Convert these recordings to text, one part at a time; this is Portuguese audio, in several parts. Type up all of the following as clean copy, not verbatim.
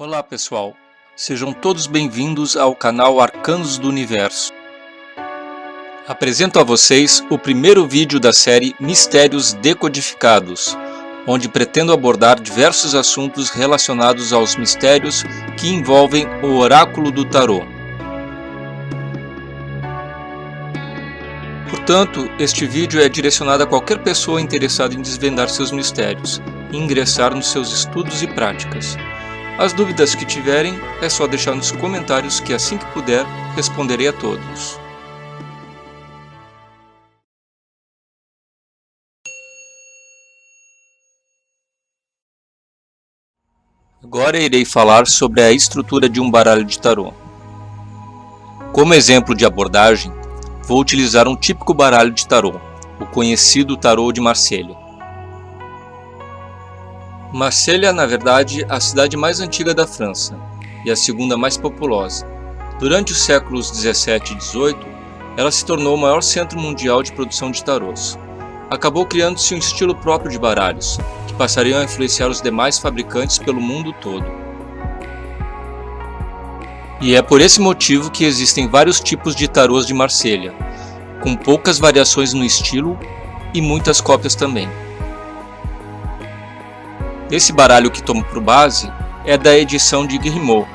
Olá pessoal, sejam todos bem-vindos ao canal Arcanos do Universo. Apresento a vocês o primeiro vídeo da série Mistérios Decodificados, onde pretendo abordar diversos assuntos relacionados aos mistérios que envolvem o oráculo do tarô. Portanto, este vídeo é direcionado a qualquer pessoa interessada em desvendar seus mistérios e ingressar nos seus estudos e práticas. As dúvidas que tiverem, é só deixar nos comentários que assim que puder, responderei a todos. Agora irei falar sobre a estrutura de um baralho de tarô. Como exemplo de abordagem, vou utilizar um típico baralho de tarô, o conhecido tarô de Marselha. Marselha, na verdade, é a cidade mais antiga da França e a segunda mais populosa. Durante os séculos 17 e 18, ela se tornou o maior centro mundial de produção de tarôs. Acabou criando-se um estilo próprio de baralhos, que passariam a influenciar os demais fabricantes pelo mundo todo. E é por esse motivo que existem vários tipos de tarôs de Marselha, com poucas variações no estilo e muitas cópias também. Esse baralho que tomo por base é da edição de Grimaud,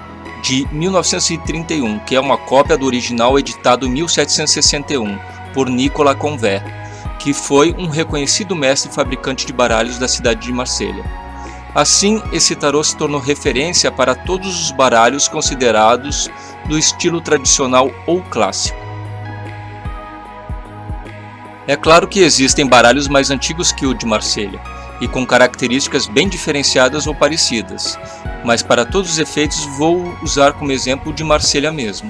de 1931, que é uma cópia do original editado em 1761, por Nicolas Convert, que foi um reconhecido mestre fabricante de baralhos da cidade de Marselha. Assim, esse tarô se tornou referência para todos os baralhos considerados do estilo tradicional ou clássico. É claro que existem baralhos mais antigos que o de Marselha, e com características bem diferenciadas ou parecidas, mas para todos os efeitos vou usar como exemplo o de Marselha mesmo,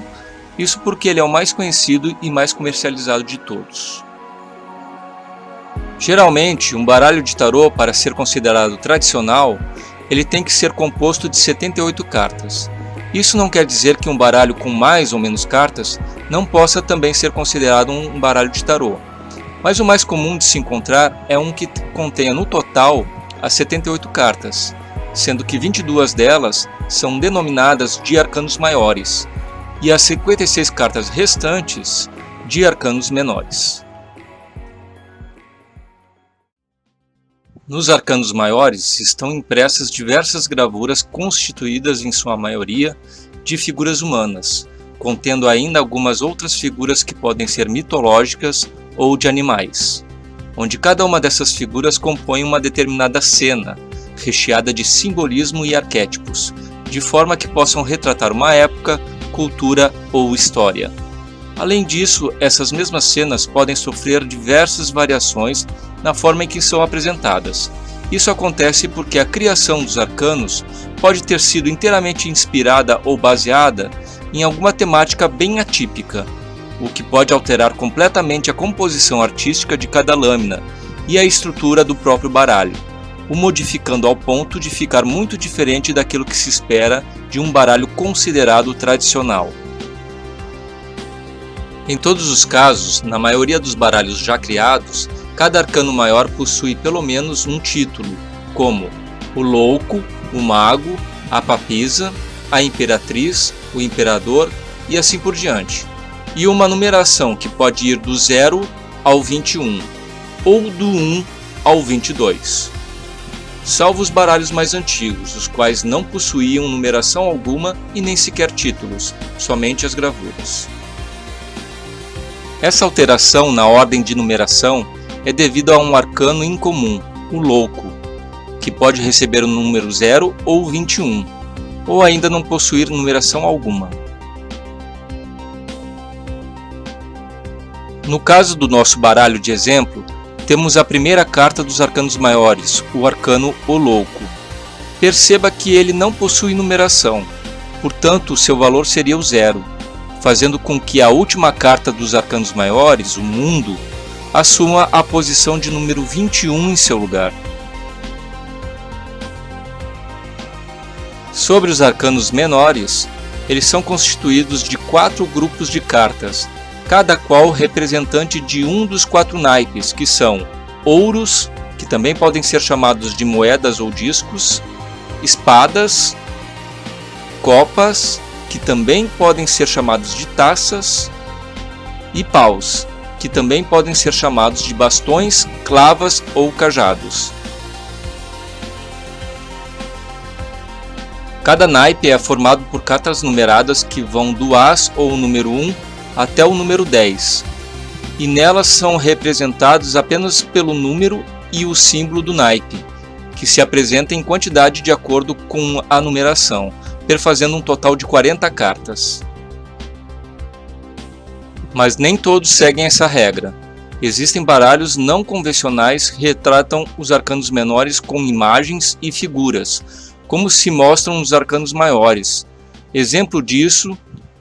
isso porque ele é o mais conhecido e mais comercializado de todos. Geralmente, um baralho de tarô, para ser considerado tradicional, ele tem que ser composto de 78 cartas. Isso não quer dizer que um baralho com mais ou menos cartas não possa também ser considerado um baralho de tarô. Mas o mais comum de se encontrar é um que contenha no total as 78 cartas, sendo que 22 delas são denominadas de arcanos maiores e as 56 cartas restantes de arcanos menores. Nos arcanos maiores estão impressas diversas gravuras constituídas em sua maioria de figuras humanas, contendo ainda algumas outras figuras que podem ser mitológicas ou de animais, onde cada uma dessas figuras compõe uma determinada cena, recheada de simbolismo e arquétipos, de forma que possam retratar uma época, cultura ou história. Além disso, essas mesmas cenas podem sofrer diversas variações na forma em que são apresentadas. Isso acontece porque a criação dos arcanos pode ter sido inteiramente inspirada ou baseada em alguma temática bem atípica, o que pode alterar completamente a composição artística de cada lâmina e a estrutura do próprio baralho, o modificando ao ponto de ficar muito diferente daquilo que se espera de um baralho considerado tradicional. Em todos os casos, na maioria dos baralhos já criados, cada arcano maior possui pelo menos um título, como o Louco, o Mago, a Papisa, a Imperatriz, o Imperador e assim por diante, e uma numeração que pode ir do 0 ao 21, ou do 1 ao 22. Salvo os baralhos mais antigos, os quais não possuíam numeração alguma e nem sequer títulos, somente as gravuras. Essa alteração na ordem de numeração é devido a um arcano incomum, o Louco, que pode receber o número 0 ou 21, ou ainda não possuir numeração alguma. No caso do nosso baralho de exemplo, temos a primeira carta dos arcanos maiores, o arcano O Louco. Perceba que ele não possui numeração, portanto seu valor seria o 0, fazendo com que a última carta dos arcanos maiores, o Mundo, assuma a posição de número 21 em seu lugar. Sobre os arcanos menores, eles são constituídos de 4 grupos de cartas, cada qual representante de um dos 4 naipes, que são ouros, que também podem ser chamados de moedas ou discos, espadas, copas, que também podem ser chamados de taças, e paus, que também podem ser chamados de bastões, clavas ou cajados. Cada naipe é formado por cartas numeradas que vão do As ou número 1 até o número 10, e nelas são representados apenas pelo número e o símbolo do naipe, que se apresenta em quantidade de acordo com a numeração, perfazendo um total de 40 cartas. Mas nem todos seguem essa regra. Existem baralhos não convencionais que retratam os arcanos menores com imagens e figuras, como se mostram nos arcanos maiores. Exemplo disso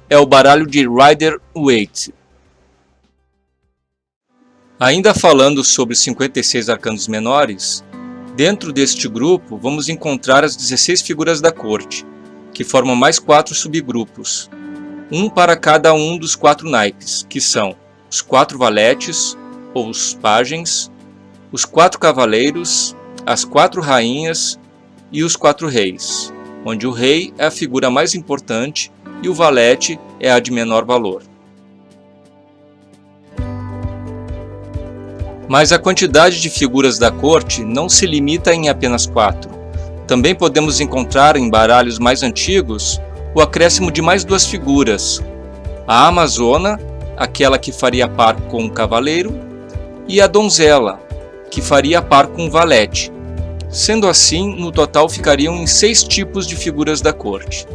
é o baralho de Rider-Waite. Ainda falando sobre os 56 arcanos menores, dentro deste grupo vamos encontrar as 16 figuras da corte, que formam mais 4 subgrupos, um para cada um dos 4 naipes, que são os 4 valetes, ou os pajens, os 4 cavaleiros, as 4 rainhas e os 4 reis, onde o rei é a figura mais importante e o valete é a de menor valor. Mas a quantidade de figuras da corte não se limita em apenas 4. Também podemos encontrar em baralhos mais antigos o acréscimo de mais 2 figuras, a amazona, aquela que faria par com o cavaleiro, e a donzela, que faria par com o valete. Sendo assim, no total ficariam em 6 tipos de figuras da corte.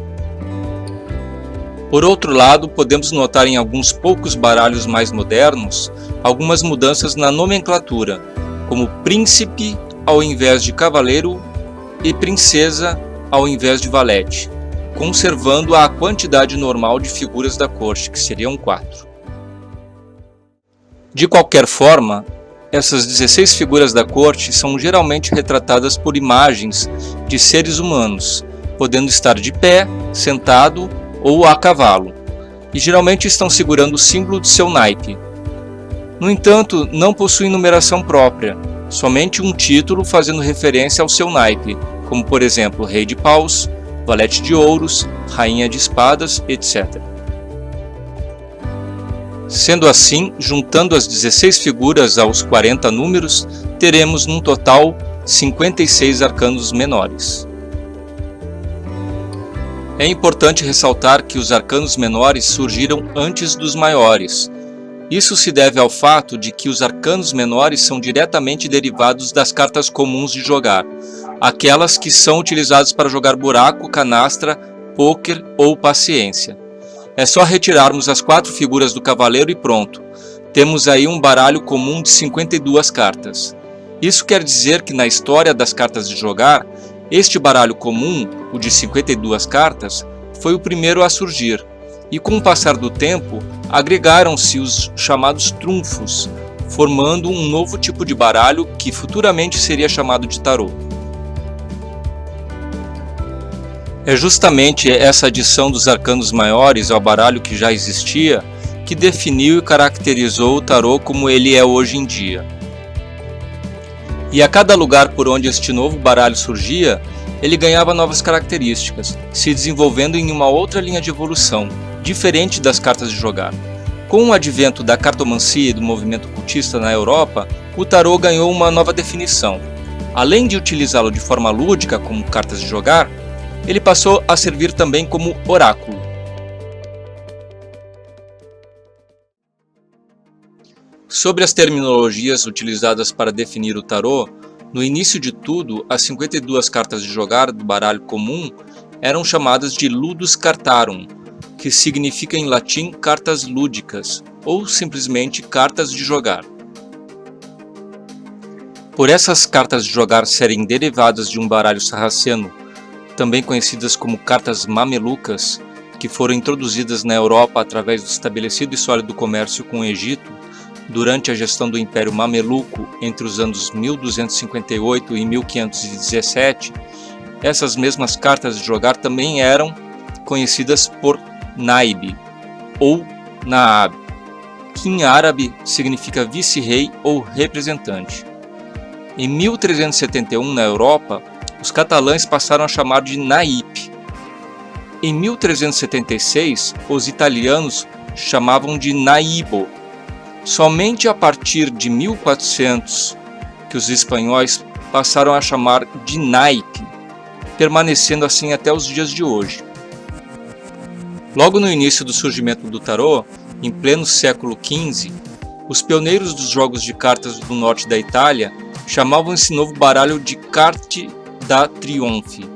Por outro lado, podemos notar em alguns poucos baralhos mais modernos algumas mudanças na nomenclatura, como príncipe ao invés de cavaleiro e princesa ao invés de valete, conservando a quantidade normal de figuras da corte, que seriam 4. De qualquer forma, essas 16 figuras da corte são geralmente retratadas por imagens de seres humanos, podendo estar de pé, sentado ou a cavalo, e geralmente estão segurando o símbolo de seu naipe. No entanto, não possuem numeração própria, somente um título fazendo referência ao seu naipe, como por exemplo Rei de Paus, Valete de Ouros, Rainha de Espadas, etc. Sendo assim, juntando as 16 figuras aos 40 números, teremos num total 56 arcanos menores. É importante ressaltar que os arcanos menores surgiram antes dos maiores. Isso se deve ao fato de que os arcanos menores são diretamente derivados das cartas comuns de jogar, aquelas que são utilizadas para jogar buraco, canastra, pôquer ou paciência. É só retirarmos as 4 figuras do cavaleiro e pronto. Temos aí um baralho comum de 52 cartas. Isso quer dizer que na história das cartas de jogar, este baralho comum, o de 52 cartas, foi o primeiro a surgir. E com o passar do tempo, agregaram-se os chamados trunfos, formando um novo tipo de baralho que futuramente seria chamado de tarô. É justamente essa adição dos arcanos maiores ao baralho que já existia que definiu e caracterizou o tarô como ele é hoje em dia. E a cada lugar por onde este novo baralho surgia, ele ganhava novas características, se desenvolvendo em uma outra linha de evolução, diferente das cartas de jogar. Com o advento da cartomancia e do movimento ocultista na Europa, o tarô ganhou uma nova definição. Além de utilizá-lo de forma lúdica como cartas de jogar, ele passou a servir também como oráculo. Sobre as terminologias utilizadas para definir o tarô, no início de tudo, as 52 cartas de jogar do baralho comum eram chamadas de ludus cartarum, que significa em latim cartas lúdicas, ou simplesmente cartas de jogar. Por essas cartas de jogar serem derivadas de um baralho sarraceno, também conhecidas como cartas mamelucas, que foram introduzidas na Europa através do estabelecido e sólido comércio com o Egito, durante a gestão do Império Mameluco entre os anos 1258 e 1517, essas mesmas cartas de jogar também eram conhecidas por naib ou naab, que em árabe significa vice-rei ou representante. Em 1371, na Europa, os catalães passaram a chamar de naip. Em 1376, os italianos chamavam de naibo. Somente a partir de 1400 que os espanhóis passaram a chamar de naipe, permanecendo assim até os dias de hoje. Logo no início do surgimento do tarô, em pleno século XV, os pioneiros dos jogos de cartas do norte da Itália chamavam esse novo baralho de Carte da Trionfi,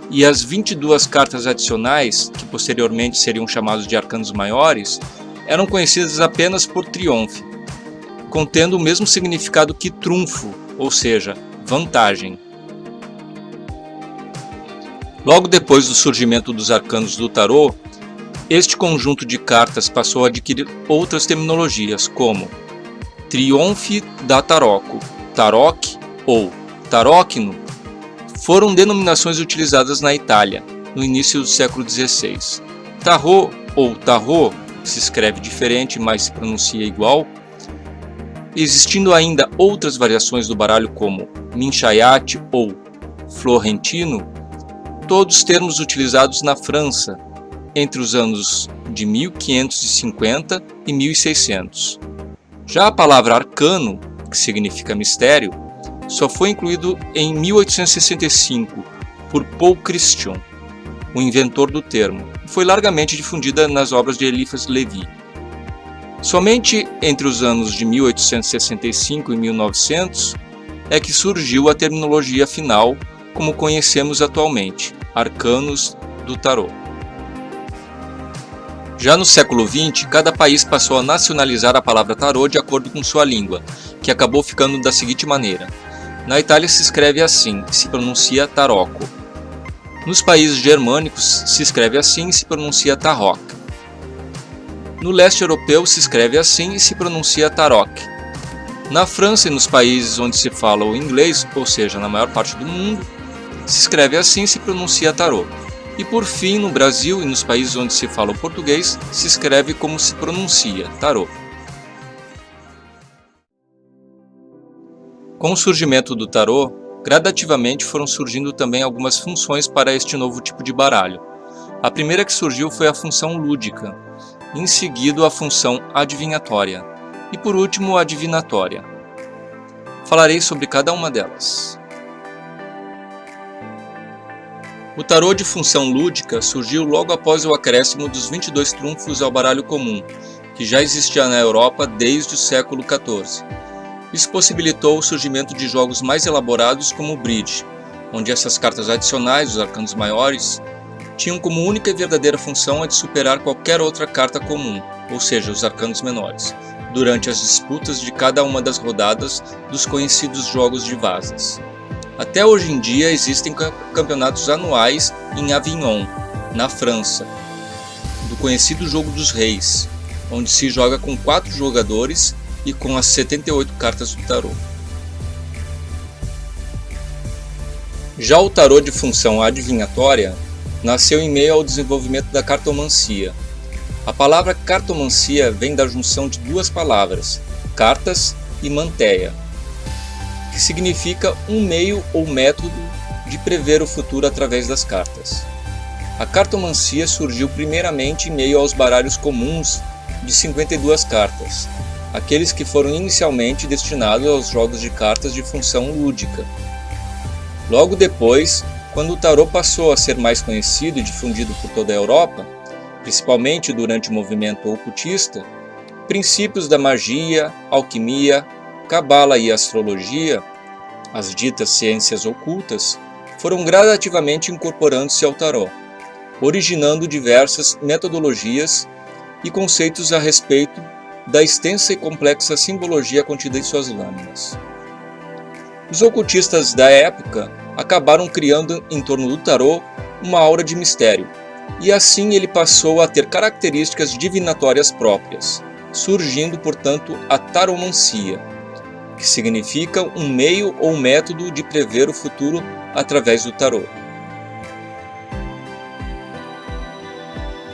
e as 22 cartas adicionais, que posteriormente seriam chamados de arcanos maiores, eram conhecidas apenas por Trionfi, contendo o mesmo significado que trunfo, ou seja, vantagem. Logo depois do surgimento dos arcanos do tarô, este conjunto de cartas passou a adquirir outras terminologias, como Trionfi da Tarocco, Tarocchi ou Tarocchino, foram denominações utilizadas na Itália, no início do século XVI. Tarot ou Tarot, se escreve diferente, mas se pronuncia igual, existindo ainda outras variações do baralho como Minchayat ou Florentino, todos termos utilizados na França entre os anos de 1550 e 1600. Já a palavra arcano, que significa mistério, só foi incluído em 1865 por Paul Christian, o inventor do termo, e foi largamente difundida nas obras de Eliphas Levi. Somente entre os anos de 1865 e 1900 é que surgiu a terminologia final como conhecemos atualmente, arcanos do tarô. Já no século XX, cada país passou a nacionalizar a palavra tarô de acordo com sua língua, que acabou ficando da seguinte maneira. Na Itália se escreve assim, se pronuncia tarocco. Nos países germânicos se escreve assim e se pronuncia tarok. No leste europeu se escreve assim e se pronuncia tarok. Na França e nos países onde se fala o inglês, ou seja, na maior parte do mundo, se escreve assim e se pronuncia tarô. E por fim, no Brasil e nos países onde se fala o português, se escreve como se pronuncia, tarô. Com o surgimento do tarô, gradativamente foram surgindo também algumas funções para este novo tipo de baralho. A primeira que surgiu foi a função lúdica, em seguida a função adivinhatória e por último a divinatória. Falarei sobre cada uma delas. O tarô de função lúdica surgiu logo após o acréscimo dos 22 trunfos ao baralho comum, que já existia na Europa desde o século XIV. Isso possibilitou o surgimento de jogos mais elaborados como o bridge, onde essas cartas adicionais, os arcanos maiores, tinham como única e verdadeira função a de superar qualquer outra carta comum, ou seja, os arcanos menores, durante as disputas de cada uma das rodadas dos conhecidos jogos de vazas. Até hoje em dia existem campeonatos anuais em Avignon, na França, do conhecido Jogo dos Reis, onde se joga com 4 jogadores e com as 78 cartas do tarô. Já o tarô de função adivinhatória nasceu em meio ao desenvolvimento da cartomancia. A palavra cartomancia vem da junção de duas palavras, cartas e manteia, que significa um meio ou método de prever o futuro através das cartas. A cartomancia surgiu primeiramente em meio aos baralhos comuns de 52 cartas, aqueles que foram inicialmente destinados aos jogos de cartas de função lúdica. Logo depois, quando o tarô passou a ser mais conhecido e difundido por toda a Europa, principalmente durante o movimento ocultista, princípios da magia, alquimia, cabala e astrologia, as ditas ciências ocultas, foram gradativamente incorporando-se ao tarô, originando diversas metodologias e conceitos a respeito da extensa e complexa simbologia contida em suas lâminas. Os ocultistas da época acabaram criando em torno do tarô uma aura de mistério, e assim ele passou a ter características divinatórias próprias, surgindo, portanto, a taromancia, que significa um meio ou método de prever o futuro através do tarô.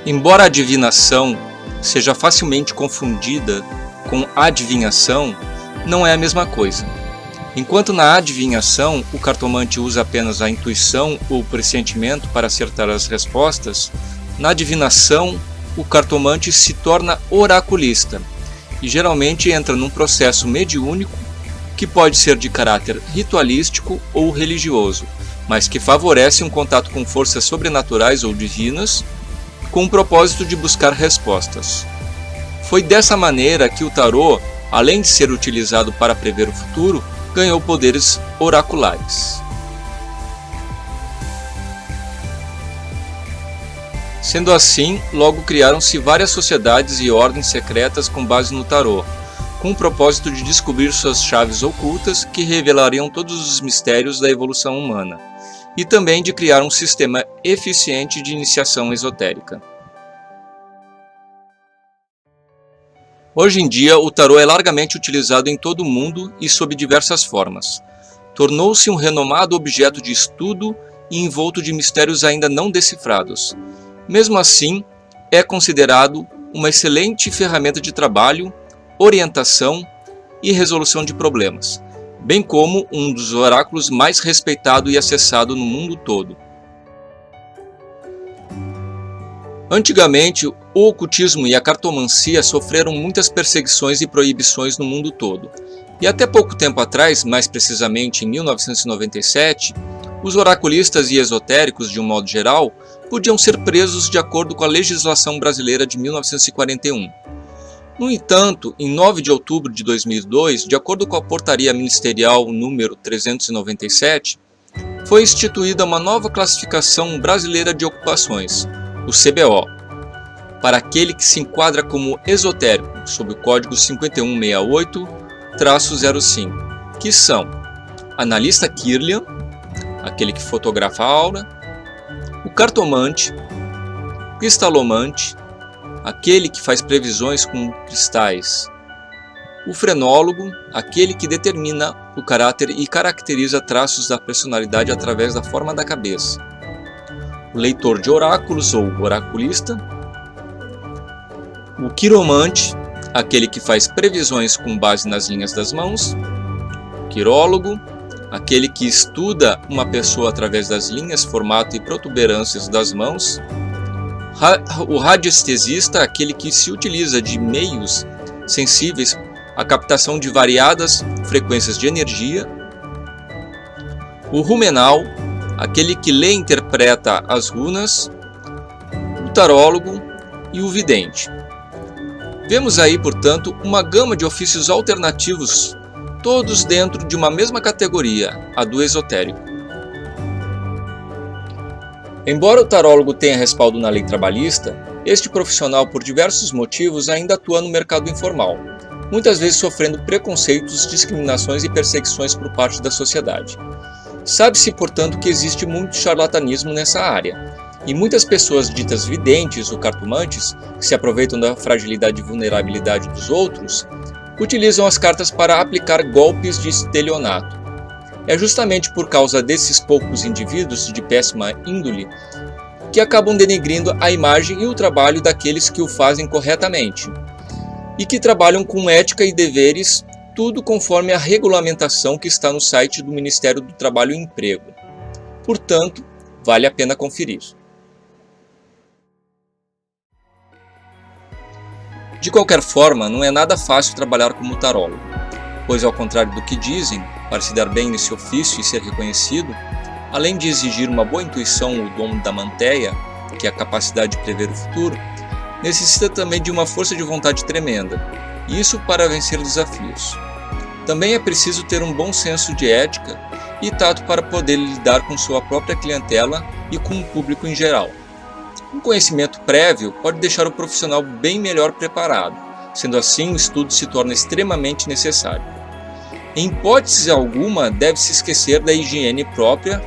Embora a divinação seja facilmente confundida com adivinhação, não é a mesma coisa. Enquanto na adivinhação o cartomante usa apenas a intuição ou pressentimento para acertar as respostas, na divinação o cartomante se torna oraculista e geralmente entra num processo mediúnico que pode ser de caráter ritualístico ou religioso, mas que favorece um contato com forças sobrenaturais ou divinas com o propósito de buscar respostas. Foi dessa maneira que o tarô, além de ser utilizado para prever o futuro, ganhou poderes oraculares. Sendo assim, logo criaram-se várias sociedades e ordens secretas com base no tarô, com o propósito de descobrir suas chaves ocultas que revelariam todos os mistérios da evolução humana, e também de criar um sistema eficiente de iniciação esotérica. Hoje em dia, o tarô é largamente utilizado em todo o mundo e sob diversas formas. Tornou-se um renomado objeto de estudo e envolto de mistérios ainda não decifrados. Mesmo assim, é considerado uma excelente ferramenta de trabalho, orientação e resolução de problemas, bem como um dos oráculos mais respeitado e acessado no mundo todo. Antigamente, o ocultismo e a cartomancia sofreram muitas perseguições e proibições no mundo todo. E até pouco tempo atrás, mais precisamente em 1997, os oraculistas e esotéricos, de um modo geral, podiam ser presos de acordo com a legislação brasileira de 1941. No entanto, em 9 de outubro de 2002, de acordo com a Portaria Ministerial número 397, foi instituída uma nova classificação brasileira de ocupações, o CBO, para aquele que se enquadra como esotérico, sob o código 5168-05, que são analista Kirlian, aquele que fotografa a aura, o cartomante, cristalomante, aquele que faz previsões com cristais, o frenólogo, aquele que determina o caráter e caracteriza traços da personalidade através da forma da cabeça, o leitor de oráculos ou oraculista, o quiromante, aquele que faz previsões com base nas linhas das mãos, o quirólogo, aquele que estuda uma pessoa através das linhas, formato e protuberâncias das mãos, o radiestesista, aquele que se utiliza de meios sensíveis à captação de variadas frequências de energia, o rumenal, aquele que lê e interpreta as runas, o tarólogo e o vidente. Vemos aí, portanto, uma gama de ofícios alternativos, todos dentro de uma mesma categoria, a do esotérico. Embora o tarólogo tenha respaldo na lei trabalhista, este profissional, por diversos motivos, ainda atua no mercado informal, muitas vezes sofrendo preconceitos, discriminações e perseguições por parte da sociedade. Sabe-se, portanto, que existe muito charlatanismo nessa área, e muitas pessoas ditas videntes ou cartomantes, que se aproveitam da fragilidade e vulnerabilidade dos outros, utilizam as cartas para aplicar golpes de estelionato. É justamente por causa desses poucos indivíduos de péssima índole que acabam denegrindo a imagem e o trabalho daqueles que o fazem corretamente, e que trabalham com ética e deveres, tudo conforme a regulamentação que está no site do Ministério do Trabalho e Emprego. Portanto, vale a pena conferir. De qualquer forma, não é nada fácil trabalhar como tarólogo, pois ao contrário do que dizem, para se dar bem nesse ofício e ser reconhecido, além de exigir uma boa intuição ou dom da manteia, que é a capacidade de prever o futuro, necessita também de uma força de vontade tremenda, e isso para vencer desafios. Também é preciso ter um bom senso de ética e tato para poder lidar com sua própria clientela e com o público em geral. Um conhecimento prévio pode deixar o profissional bem melhor preparado, sendo assim o estudo se torna extremamente necessário. Em hipótese alguma, deve-se esquecer da higiene própria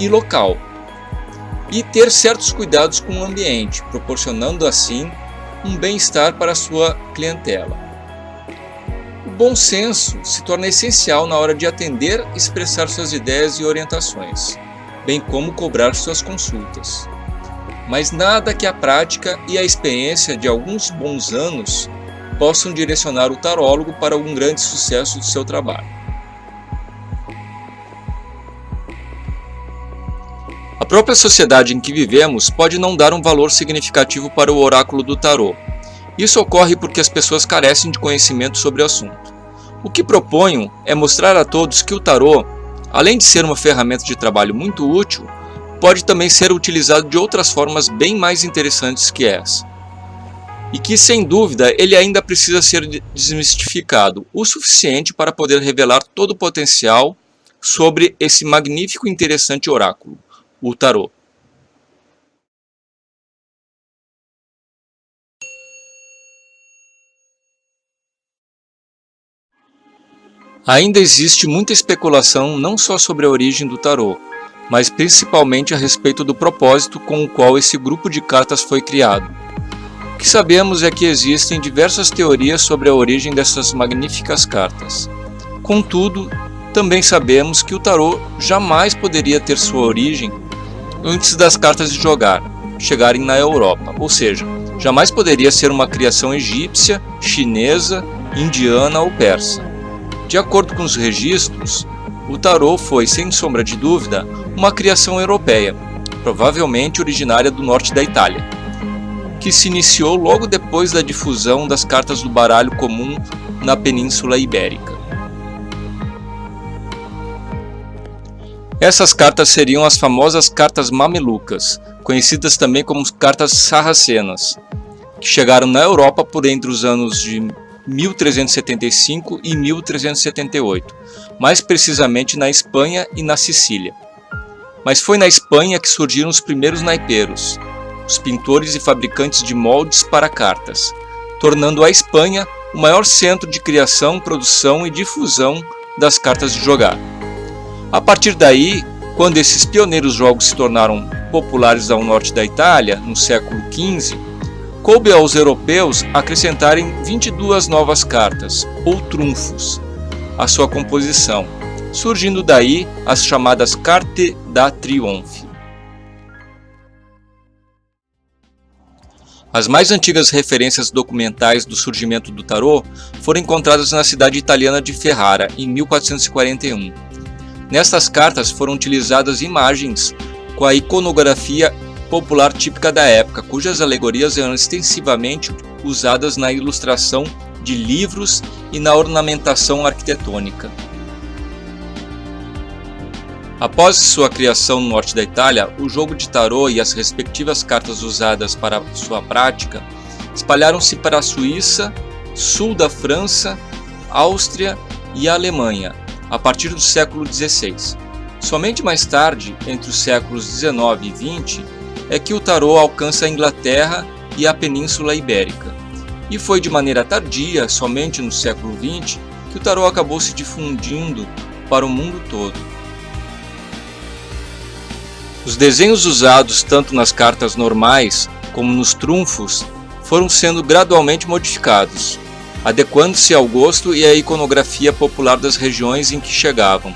e local, e ter certos cuidados com o ambiente, proporcionando assim um bem-estar para a sua clientela. O bom senso se torna essencial na hora de atender e expressar suas ideias e orientações, bem como cobrar suas consultas. Mas nada que a prática e a experiência de alguns bons anos possam direcionar o tarólogo para um grande sucesso do seu trabalho. própria sociedade em que vivemos pode não dar um valor significativo para o oráculo do tarô. Isso ocorre porque as pessoas carecem de conhecimento sobre o assunto. O que proponho é mostrar a todos que o tarô, além de ser uma ferramenta de trabalho muito útil, pode também ser utilizado de outras formas bem mais interessantes que essa. E que, sem dúvida, ele ainda precisa ser desmistificado o suficiente para poder revelar todo o potencial sobre esse magnífico e interessante oráculo, o tarô. Ainda existe muita especulação não só sobre a origem do tarô, mas principalmente a respeito do propósito com o qual esse grupo de cartas foi criado. O que sabemos é que existem diversas teorias sobre a origem dessas magníficas cartas. Contudo, também sabemos que o tarô jamais poderia ter sua origem antes das cartas de jogar chegarem na Europa, ou seja, jamais poderia ser uma criação egípcia, chinesa, indiana ou persa. De acordo com os registros, o tarô foi, sem sombra de dúvida, uma criação europeia, provavelmente originária do norte da Itália, que se iniciou logo depois da difusão das cartas do baralho comum na Península Ibérica. Essas cartas seriam as famosas cartas mamelucas, conhecidas também como cartas sarracenas, que chegaram na Europa por entre os anos de 1375 e 1378, mais precisamente na Espanha e na Sicília. Mas foi na Espanha que surgiram os primeiros naipeiros, os pintores e fabricantes de moldes para cartas, tornando a Espanha o maior centro de criação, produção e difusão das cartas de jogar. A partir daí, quando esses pioneiros jogos se tornaram populares ao norte da Itália, no século XV, coube aos europeus acrescentarem 22 novas cartas, ou trunfos, à sua composição, surgindo daí as chamadas Carte da Trionfe. As mais antigas referências documentais do surgimento do tarô foram encontradas na cidade italiana de Ferrara, em 1441. Nestas cartas foram utilizadas imagens com a iconografia popular típica da época, cujas alegorias eram extensivamente usadas na ilustração de livros e na ornamentação arquitetônica. Após sua criação no norte da Itália, o jogo de tarô e as respectivas cartas usadas para sua prática espalharam-se para a Suíça, sul da França, Áustria e a Alemanha, a partir do século XVI. Somente mais tarde, entre os séculos XIX e XX, é que o tarô alcança a Inglaterra e a Península Ibérica. E foi de maneira tardia, somente no século XX, que o tarô acabou se difundindo para o mundo todo. Os desenhos usados tanto nas cartas normais como nos trunfos foram sendo gradualmente modificados, adequando-se ao gosto e à iconografia popular das regiões em que chegavam,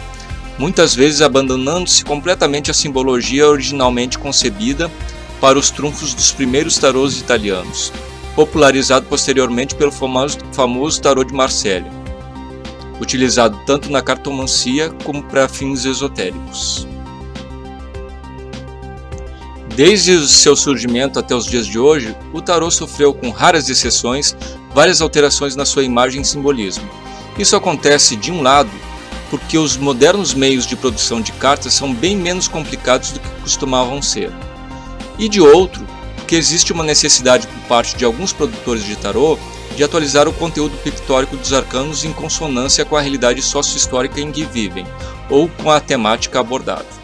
muitas vezes abandonando-se completamente a simbologia originalmente concebida para os trunfos dos primeiros tarôs italianos, popularizado posteriormente pelo famoso tarô de Marselha, utilizado tanto na cartomancia como para fins esotéricos. Desde o seu surgimento até os dias de hoje, o tarô sofreu, com raras exceções, várias alterações na sua imagem e simbolismo. Isso acontece, de um lado, porque os modernos meios de produção de cartas são bem menos complicados do que costumavam ser. E de outro, porque existe uma necessidade por parte de alguns produtores de tarô de atualizar o conteúdo pictórico dos arcanos em consonância com a realidade sócio-histórica em que vivem, ou com a temática abordada.